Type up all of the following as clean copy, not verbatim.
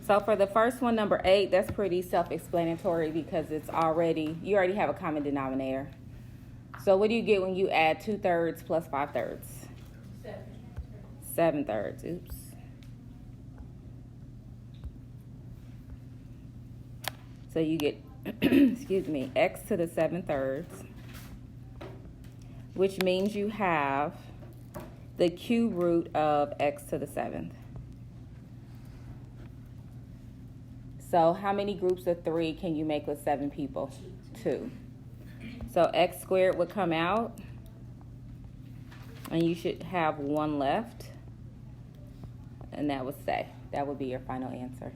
So for the first one, number 8, that's pretty self-explanatory because you already have a common denominator. So what do you get when you add 2/3 plus 5/3? 7/3. Oops. So you get, excuse me, x to the 7/3, which means you have the cube root of x to the 7th. So how many groups of 3 can you make with 7 people? 2. So x squared would come out, and you should have 1 left, and that would stay. That would be your final answer.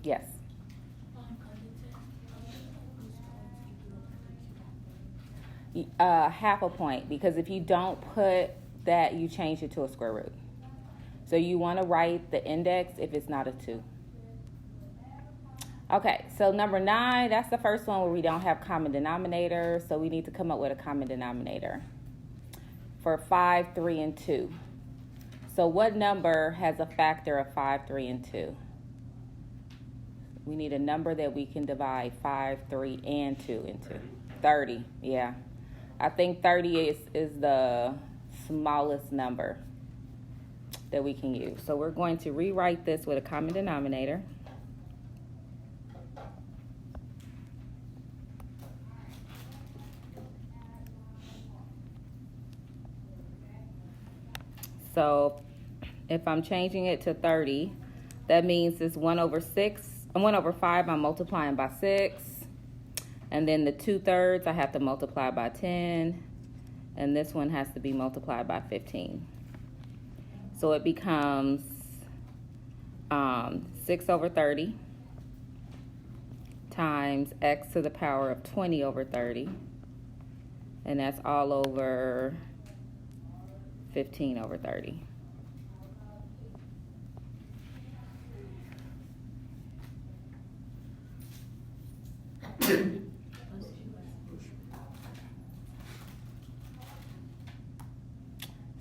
Yes. Half a point, because if you don't put that, you change it to a square root. So you want to write the index if it's not a 2. Okay, so number 9, that's the first one where we don't have common denominator, so we need to come up with a common denominator for 5, 3, and 2. So what number has a factor of 5, 3, and 2? We need a number that we can divide 5, 3, and 2 into. 30, yeah. I think 30 is the smallest number that we can use. So we're going to rewrite this with a common denominator. So if I'm changing it to 30, that means it's 1/5, I'm multiplying by 6. And then the 2/3, I have to multiply by 10. And this one has to be multiplied by 15. So it becomes 6/30 times x to the power of 20/30. And that's all over 15/30.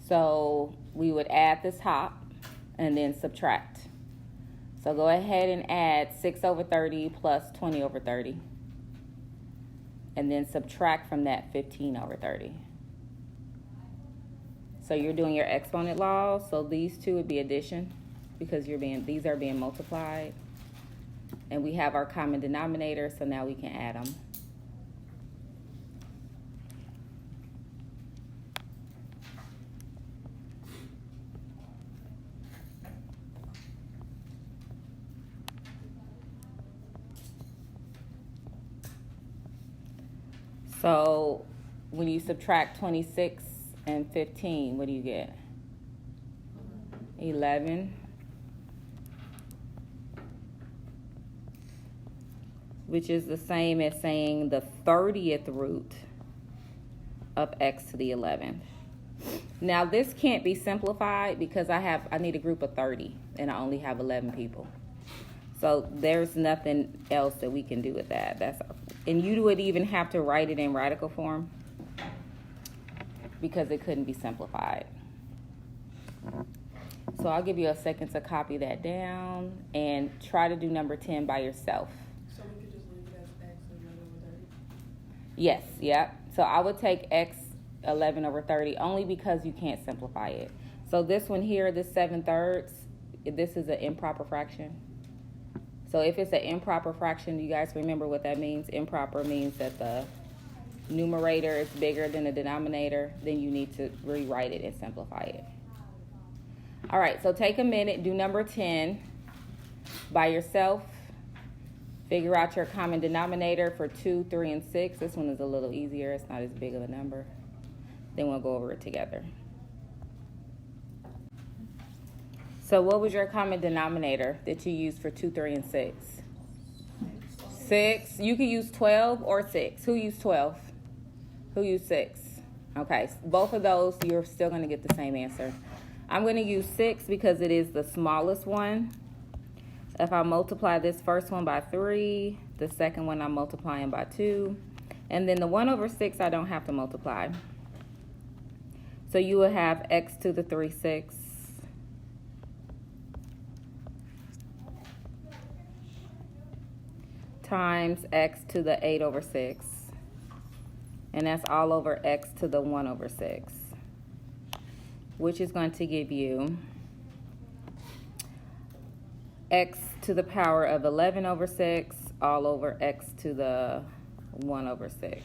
So we would add this top and then subtract. So go ahead and add 6/30 plus 20/30. And then subtract from that 15/30. So you're doing your exponent law. So these two would be addition because these are being multiplied. And we have our common denominator, so now we can add them. So when you subtract 26 and 15, what do you get? 11. Which is the same as saying the 30th root of x to the 11th. Now this can't be simplified because I need a group of 30 and I only have 11 people. So there's nothing else that we can do with that. And you would even have to write it in radical form because it couldn't be simplified. So I'll give you a second to copy that down and try to do number 10 by yourself. So we could just leave it as x 11/30? Yes, yep. So I would take x 11/30 only because you can't simplify it. So this one here, this 7/3, this is an improper fraction. So if it's an improper fraction, you guys remember what that means? Improper means that the numerator is bigger than the denominator. Then you need to rewrite it and simplify it. All right, so take a minute, do number 10 by yourself. Figure out your common denominator for 2, 3, and 6. This one is a little easier. It's not as big of a number. Then we'll go over it together. So what was your common denominator that you used for 2, 3, and 6? 6. You could use 12 or 6. Who used 12? Who used 6? Okay, both of those, you're still going to get the same answer. I'm going to use 6 because it is the smallest one. If I multiply this first one by 3, the second one I'm multiplying by 2, and then the 1/6 I don't have to multiply. So you will have x to the 3/6 times x to the 8/6. And that's all over x to the 1/6, which is going to give you x to the power of 11/6 all over x to the 1/6.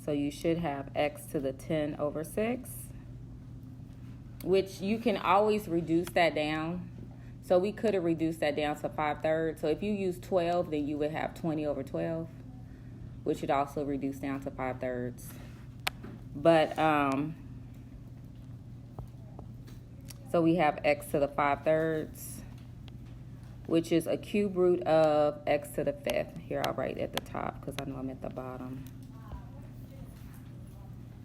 So you should have x to the 10/6, which you can always reduce that down. So we could have reduced that down to 5/3. So if you use 12, then you would have 20/12, which would also reduce down to 5/3. But, so we have x to the 5/3, which is a cube root of x to the 5th. Here, I'll write at the top because I know I'm at the bottom.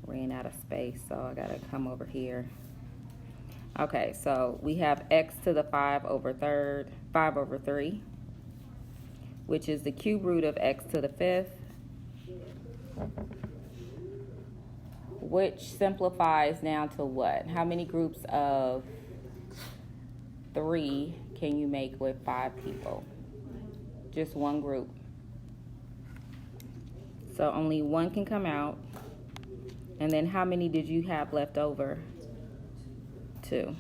Ran out of space, so I gotta come over here. Okay, so we have x to the 5/3, which is the cube root of x to the 5th, which simplifies down to what? How many groups of 3 can you make with 5 people? Just one group. So only one can come out. And then how many did you have left over? 2.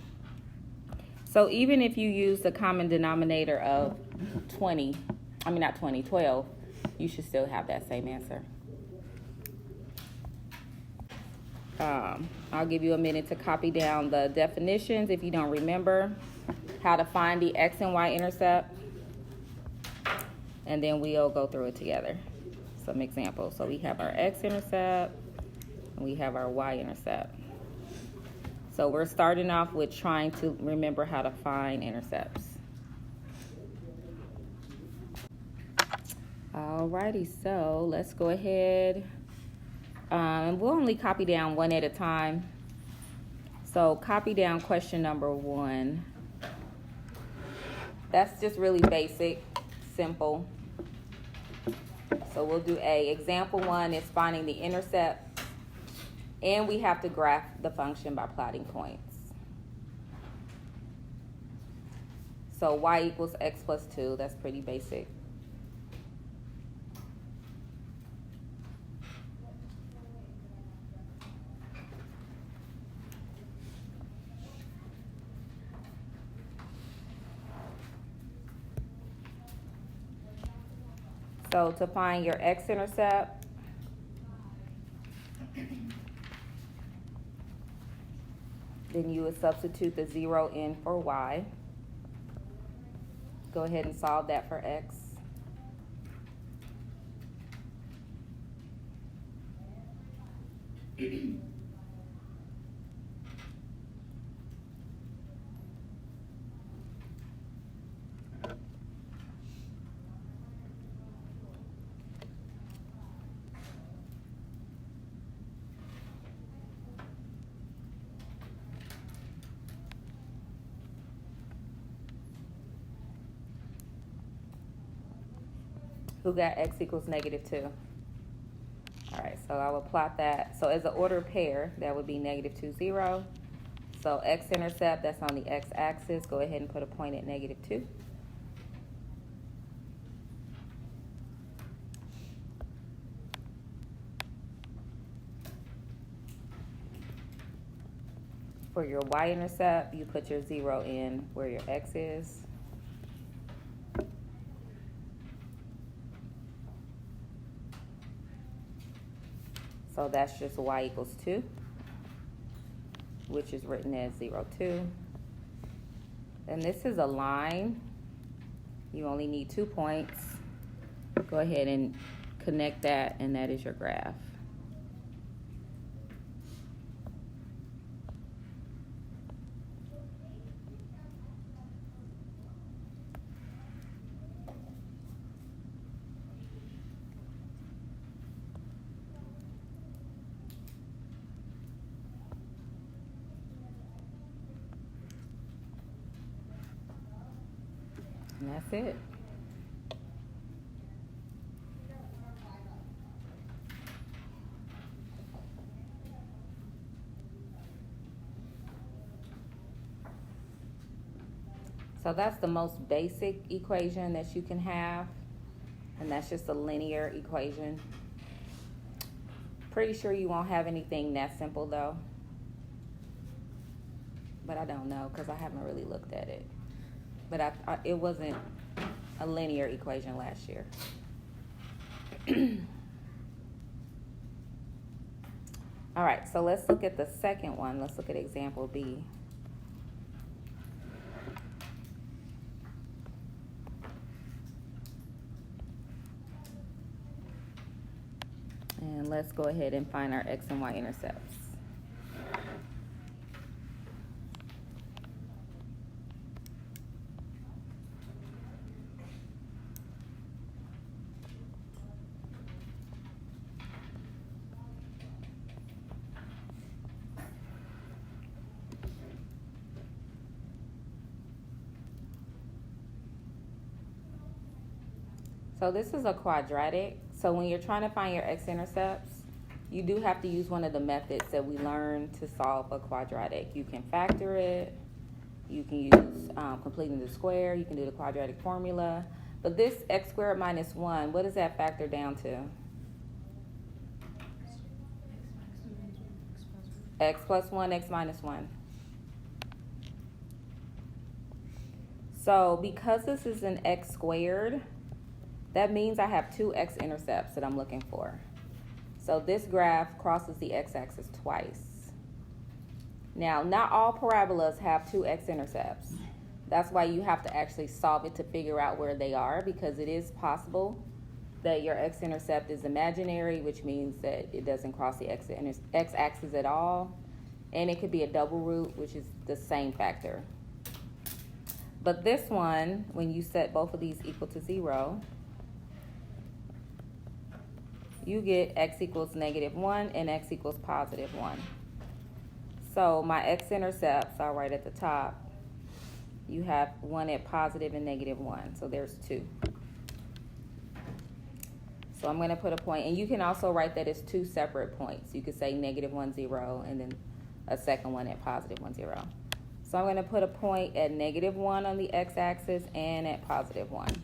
So even if you use the common denominator of 12, you should still have that same answer. I'll give you a minute to copy down the definitions if you don't remember how to find the x and y intercept. And then we'll go through it together. Some examples. So we have our x-intercept and we have our y-intercept. So we're starting off with trying to remember how to find intercepts. Alrighty, so let's go ahead. We'll only copy down one at a time. So copy down question number 1. That's just really basic, simple. So we'll do A. Example 1 is finding the intercept, and we have to graph the function by plotting points. So y equals x plus 2, that's pretty basic. So to find your x-intercept, then you would substitute the 0 in for y. Go ahead and solve that for x. Who got x equals -2? All right, so I will plot that. So as an ordered pair, that would be -2, 0. So x-intercept, that's on the x-axis. Go ahead and put a point at -2. For your y-intercept, you put your 0 in where your x is. So that's just y equals 2, which is written as 0, 2. And this is a line. You only need 2 points. Go ahead and connect that, and that is your graph. And that's it. So that's the most basic equation that you can have, and that's just a linear equation. Pretty sure you won't have anything that simple though, but I don't know because I haven't really looked at it. But it wasn't a linear equation last year. All right, so let's look at the second one. Let's look at example B. And let's go ahead and find our x and y intercepts. So this is a quadratic. So when you're trying to find your x-intercepts, you do have to use one of the methods that we learned to solve a quadratic. You can factor it, you can use completing the square, you can do the quadratic formula. But this x squared minus 1, what does that factor down to? X plus 1, x minus 1. So because this is an x squared, that means I have two x-intercepts that I'm looking for. So this graph crosses the x-axis twice. Now, not all parabolas have two x-intercepts. That's why you have to actually solve it to figure out where they are, because it is possible that your x-intercept is imaginary, which means that it doesn't cross the x-axis at all. And it could be a double root, which is the same factor. But this one, when you set both of these equal to 0, you get x equals -1 and x equals +1. So my x-intercepts are right at the top. You have one at positive and -1, so there's 2. So I'm going to put a point, and you can also write that as 2 separate points. You could say -1, 0, and then a second one at +1, 0. So I'm going to put a point at -1 on the x-axis and at +1.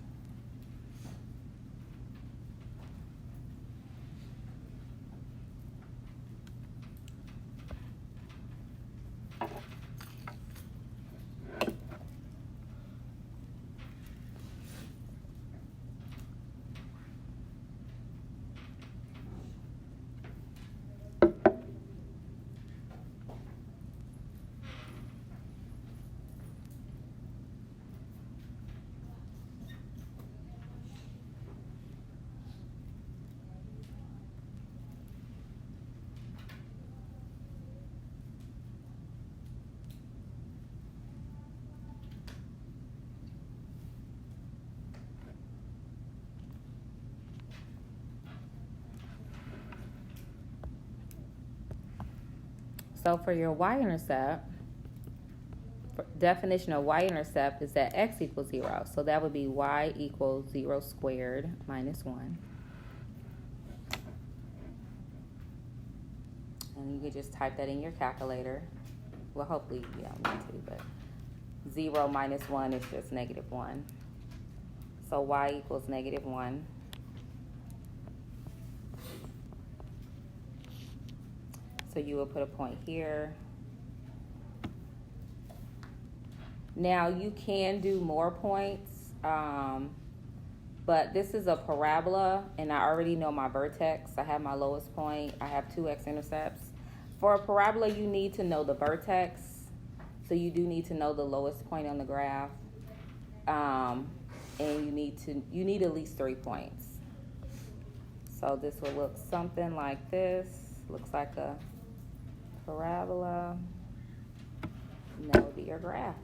So for your y-intercept, definition of y-intercept is that x equals 0. So that would be y equals 0 squared minus 1. And you could just type that in your calculator. Well, hopefully you don't need to, but 0 minus 1 is just -1. So y equals -1. So you will put a point here. Now you can do more points, but this is a parabola, and I already know my vertex. I have my lowest point. I have 2 x-intercepts. For a parabola, you need to know the vertex, so you do need to know the lowest point on the graph, and you need at least 3 points. So this will look something like this. Looks like a parabola, and that would be your graph.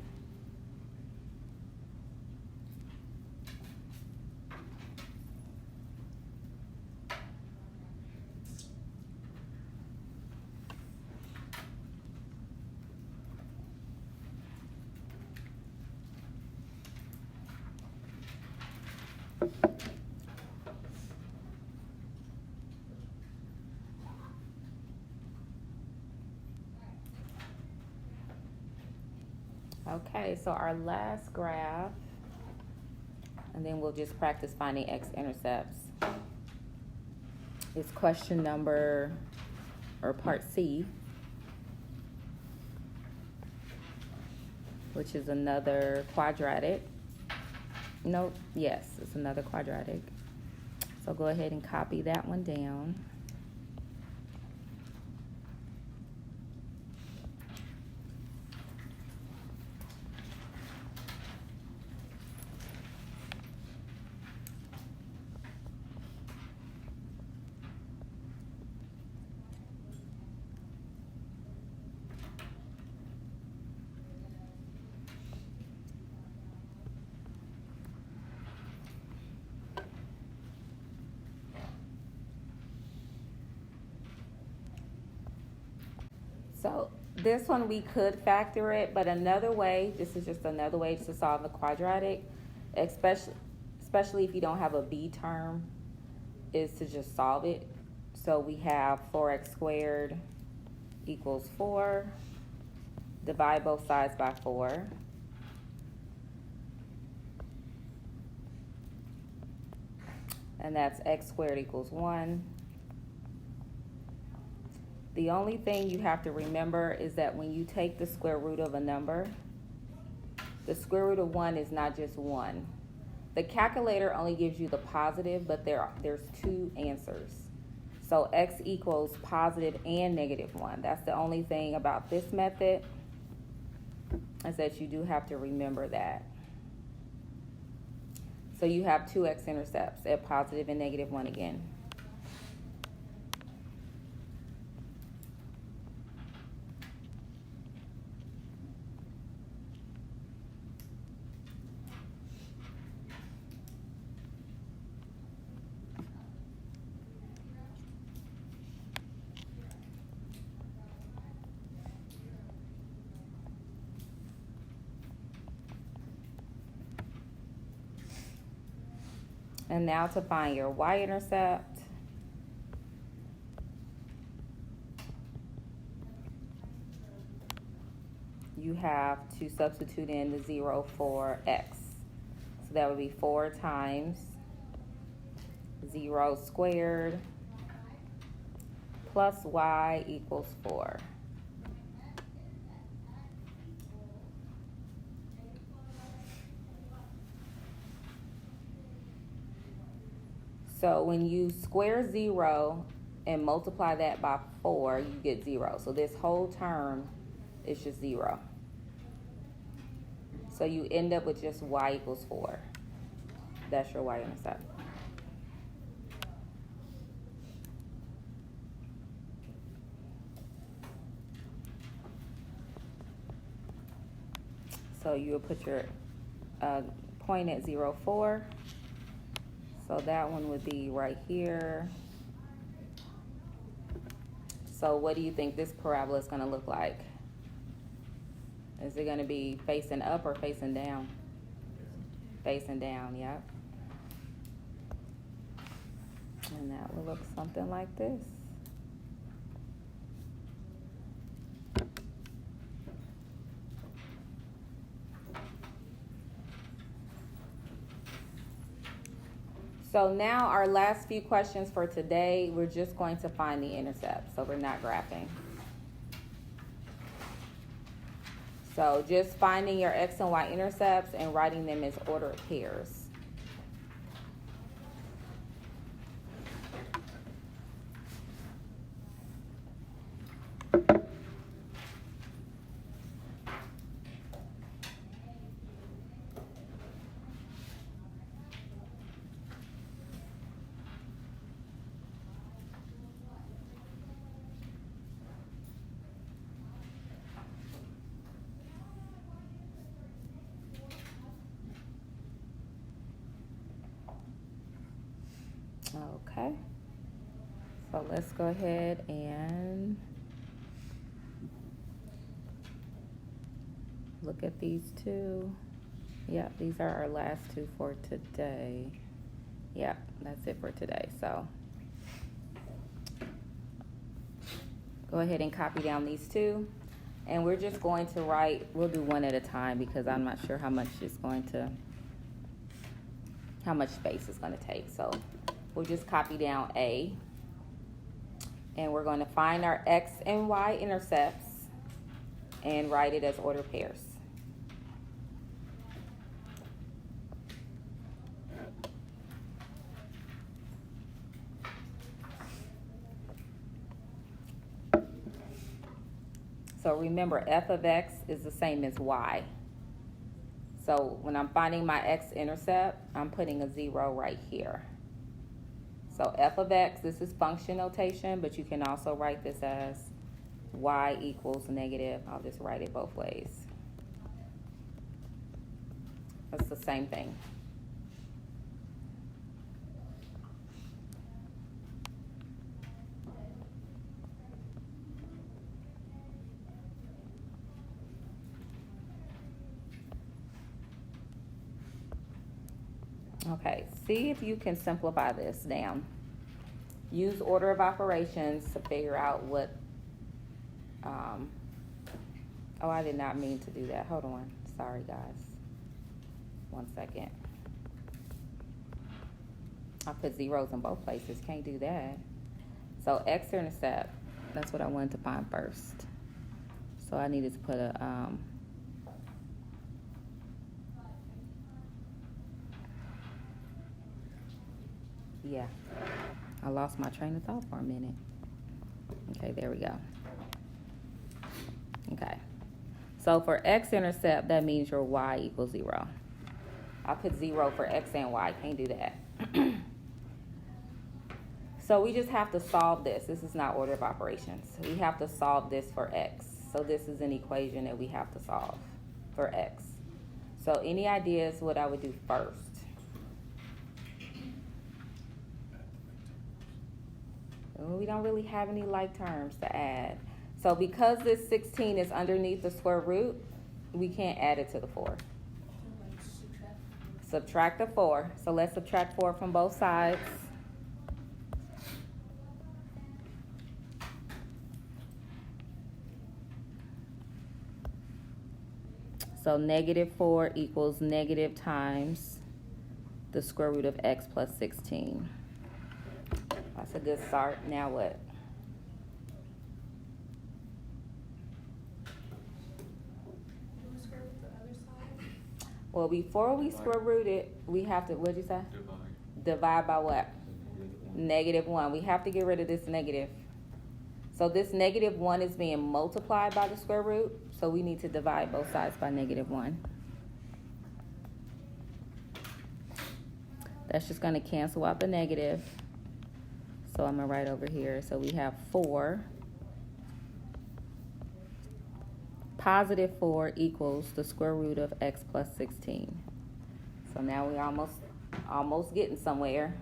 Okay, so our last graph, and then we'll just practice finding x-intercepts. It's question number, or part C, which is another quadratic. Nope, yes, it's another quadratic. So go ahead and copy that one down. So this one we could factor it, but another way, this is just another way to solve the quadratic, especially if you don't have a b term, is to just solve it. So we have 4x squared equals 4. Divide both sides by 4. And that's x squared equals 1. The only thing you have to remember is that when you take the square root of a number, the square root of 1 is not just 1. The calculator only gives you the positive, but there's two answers. So x equals positive and negative 1. That's the only thing about this method, is that you do have to remember that. So you have two x-intercepts at positive and negative 1 again. And now to find your y-intercept. You have to substitute in the 0 for x. So that would be 4 times 0 squared plus y equals 4. So when you square 0 and multiply that by 4, you get 0. So this whole term is just 0. So you end up with just y equals 4. That's your y-intercept. So you'll put your point at 0, 4. So that one would be right here. So what do you think this parabola is going to look like? Is it going to be facing up or facing down? Facing down, yeah. And that will look something like this. So now our last few questions for today, we're just going to find the intercept, so we're not graphing. So just finding your x and y intercepts and writing them as ordered pairs. Okay, so let's go ahead and look at these two. Yeah, these are our last two for today. Yeah, that's it for today. So go ahead and copy down these two. And we're just going to write, we'll do one at a time because I'm not sure how much space it's gonna take. So we'll just copy down A. And we're gonna find our X and Y intercepts and write it as ordered pairs. So remember, f of x is the same as y. So when I'm finding my x-intercept, I'm putting a 0 right here. So f of x, this is function notation, but you can also write this as y equals negative. I'll just write it both ways. That's the same thing. Okay, see if you can simplify this down. Use order of operations to figure out what, oh, I did not mean to do that. Hold on. Sorry, guys. 1 second. I put zeros in both places. Can't do that. So x-intercept, that's what I wanted to find first. So I needed to put a, yeah, I lost my train of thought for a minute. Okay, there we go. Okay, so for x-intercept, that means your y equals 0. I put 0 for x and y, can't do that. So we just have to solve this. This is not order of operations. We have to solve this for x. So this is an equation that we have to solve for x. So any ideas what I would do first? We don't really have any like terms to add. So because this 16 is underneath the square root, we can't add it to the 4. Subtract the 4. So let's subtract 4 from both sides. So negative 4 equals negative times the square root of x plus 16. That's a good start. Now what? Do we square root the other side? Well, before we square root it, we have to, what'd you say? Divide by what? Negative 1. We have to get rid of this negative. So this negative 1 is being multiplied by the square root, so we need to divide both sides by negative 1. That's just going to cancel out the negative. So I'm going to write over here. So we have 4. Positive 4 equals the square root of x plus 16. So now we almost getting somewhere.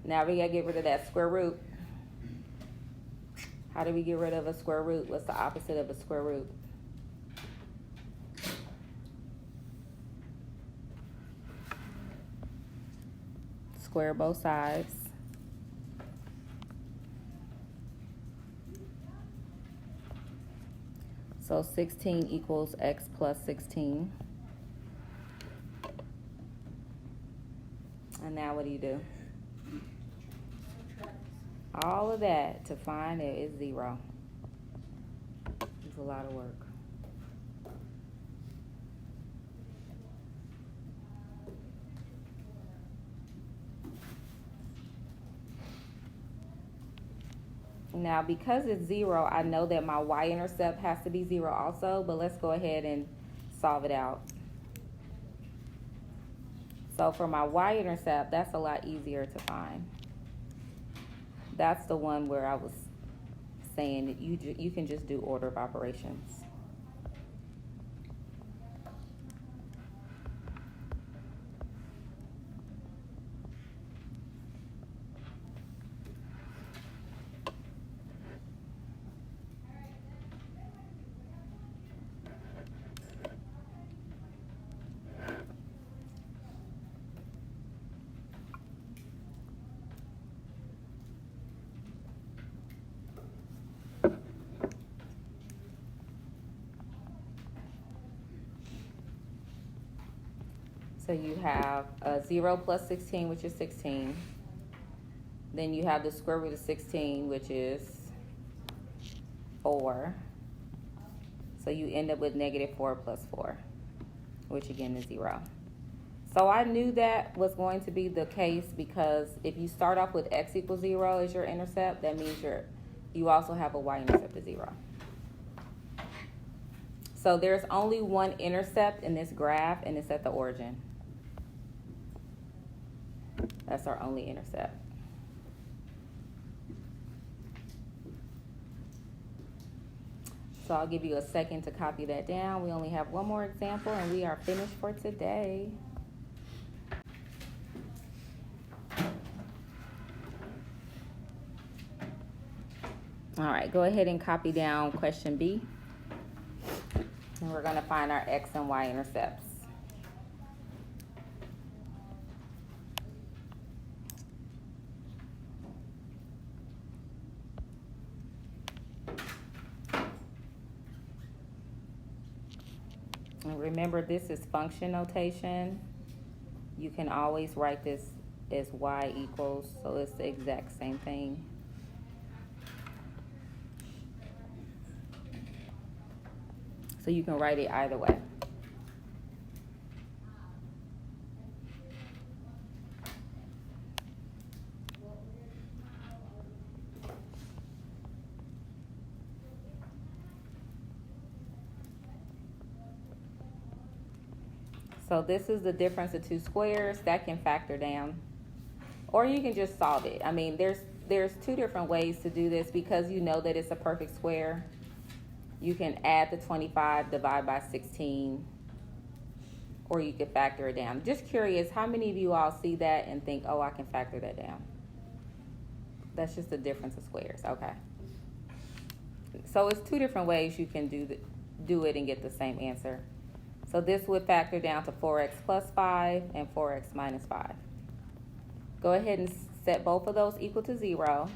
Now we got to get rid of that square root. How do we get rid of a square root? What's the opposite of a square root? Square both sides. So 16 equals x plus 16. And now what do? All of that to find it is 0. It's a lot of work. Now, because it's 0, I know that my y-intercept has to be 0 also, but let's go ahead and solve it out. So for my y-intercept, that's a lot easier to find. That's the one where I was saying that you can just do order of operations. So you have 0 plus 16, which is 16. Then you have the square root of 16, which is 4. So you end up with negative 4 plus 4, which again is 0. So I knew that was going to be the case because if you start off with x equals 0 as your intercept, that means you also have a y-intercept of 0. So there's only one intercept in this graph, and it's at the origin. That's our only intercept. So I'll give you a second to copy that down. We only have one more example, and we are finished for today. All right, go ahead and copy down question B. And we're going to find our x and y intercepts. And remember, this is function notation. You can always write this as y equals, so it's the exact same thing. So you can write it either way. So this is the difference of two squares that can factor down. Or you can just solve it. I mean, there's two different ways to do this because you know that it's a perfect square. You can add the 25, divide by 16, or you could factor it down. Just curious, how many of you all see that and think, oh, I can factor that down? That's just the difference of squares, okay. So it's two different ways you can do it and get the same answer. So this would factor down to 4x plus 5 and 4x minus 5. Go ahead and set both of those equal to 0.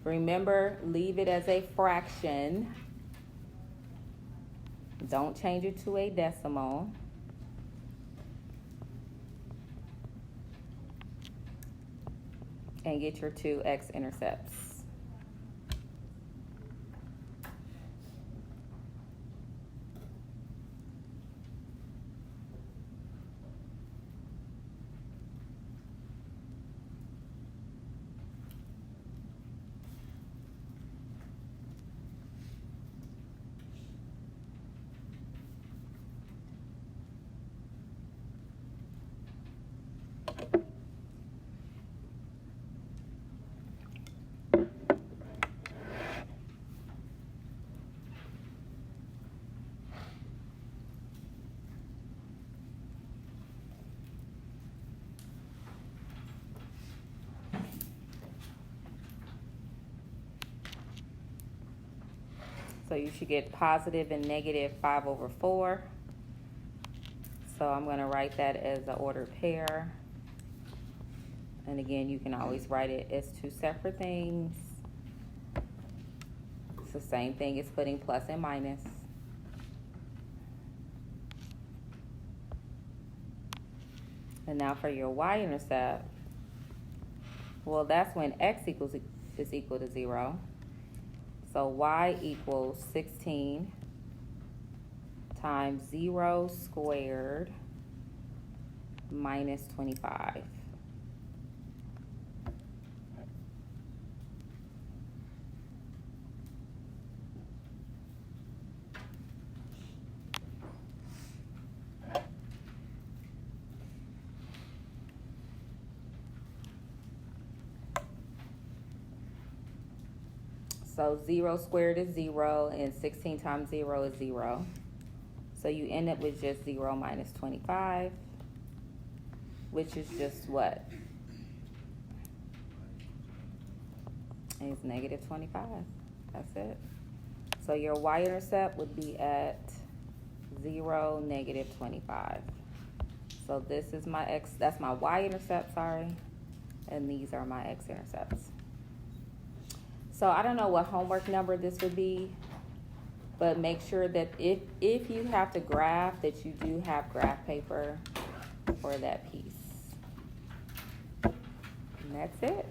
Remember, leave it as a fraction. Don't change it to a decimal. And get your two x-intercepts. So you should get positive and negative 5 over 4. So I'm going to write that as an ordered pair. And again, you can always write it as two separate things. It's the same thing as putting plus and minus. And now for your y-intercept, well, that's when x is equal to 0. So y equals 16 times 0 squared minus 25. So 0 squared is 0, and 16 times 0 is 0. So you end up with just 0 minus 25, which is just what? It's negative 25. That's it. So your y-intercept would be at 0, negative 25. So this is my x, that's my y-intercept, sorry. And these are my x-intercepts. So I don't know what homework number this would be, but make sure that if you have to graph, that you do have graph paper for that piece. And that's it.